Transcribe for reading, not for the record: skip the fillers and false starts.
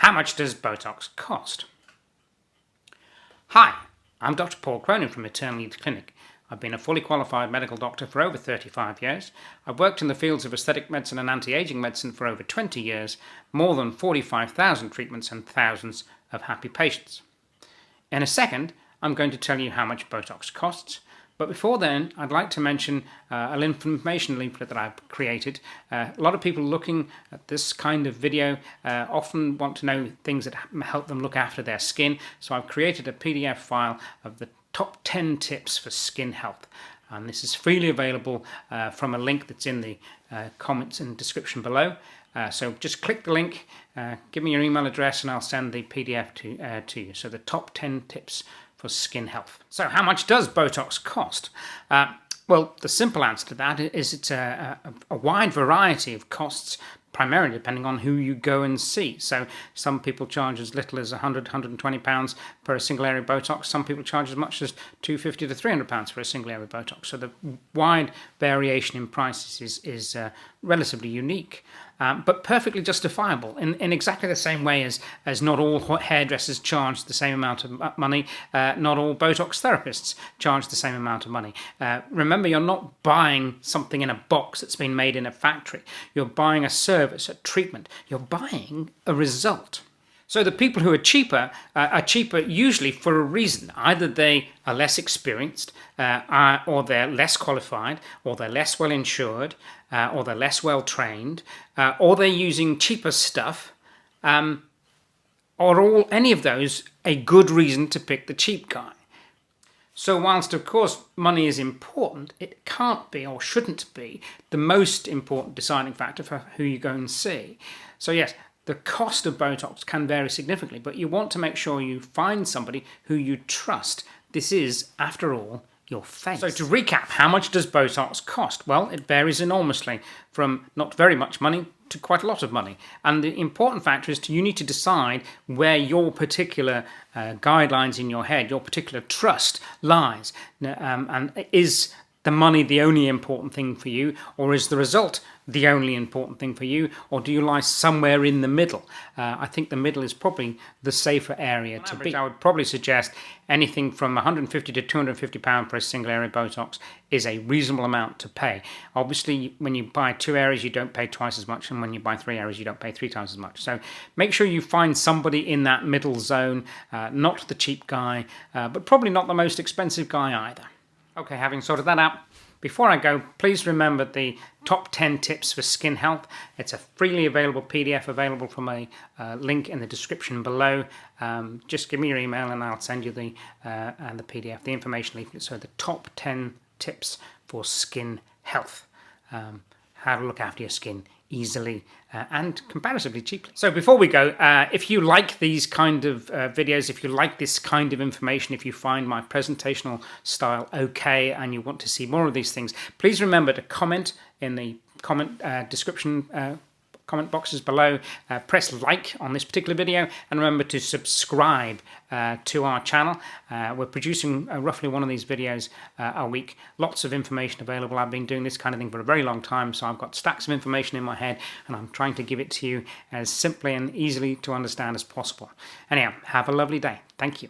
How much does Botox cost? Hi, I'm Dr. Paul Cronin from Eternal Clinic. I've been a fully qualified medical doctor for over 35 years. I've worked in the fields of aesthetic medicine and anti-aging medicine for over 20 years, more than 45,000 treatments and thousands of happy patients. In a second, I'm going to tell you how much Botox costs. But before then, I'd like to mention an information leaflet that I've created. A lot of people looking at this kind of video often want to know things that help them look after their skin. So I've created a PDF file of the top 10 tips for skin health. And this is freely available from a link that's in the comments and description below. So just click the link, give me your email address, and I'll send the PDF to you. So the top 10 tips for skin health. So how much does Botox cost? Well, the simple answer to that is it's a wide variety of costs, primarily depending on who you go and see. So some people charge as little as £100, £120 per a single area Botox. Some people charge as much as £250 to £300 for a single area Botox. So the wide variation in prices is relatively unique. But perfectly justifiable in exactly the same way as not all hairdressers charge the same amount of money, not all Botox therapists charge the same amount of money. Remember, you're not buying something in a box that's been made in a factory. You're buying a service, a treatment. You're buying a result. So the people who are cheaper usually for a reason. Either they are less experienced, or they're less qualified, or they're less well insured, or they're less well trained, or they're using cheaper stuff, or any of those a good reason to pick the cheap guy. So whilst of course money is important, it can't be or shouldn't be the most important deciding factor for who you go and see. So yes, the cost of Botox can vary significantly, but you want to make sure you find somebody who you trust. This is, after all, your face. So to recap, how much does Botox cost? Well, it varies enormously from not very much money to quite a lot of money. And the important factor is you need to decide where your particular guidelines in your head, your particular trust lies. And is the money the only important thing for you, or is the result the only important thing for you, or do you lie somewhere in the middle? I think the middle is probably the safer area to be. I would probably suggest anything from £150 to £250 for a single area Botox is a reasonable amount to pay. Obviously, when you buy 2 areas, you don't pay twice as much, and when you buy 3 areas, you don't pay 3 times as much. So make sure you find somebody in that middle zone, not the cheap guy, but probably not the most expensive guy either. Okay, having sorted that out, before I go, please remember the top 10 tips for skin health. It's a freely available PDF available from a link in the description below. Just give me your email and I'll send you the PDF, the information leaflet. So the top 10 tips for skin health. How to look after your skin easily and comparatively cheaply. So before we go, if you like these kind of videos, if you like this kind of information, if you find my presentational style okay and you want to see more of these things, please remember to comment in the comment boxes below, press like on this particular video, and remember to subscribe to our channel. We're producing roughly one of these videos a week. Lots of information available. I've been doing this kind of thing for a very long time, so I've got stacks of information in my head, and I'm trying to give it to you as simply and easily to understand as possible. Anyhow, have a lovely day. Thank you.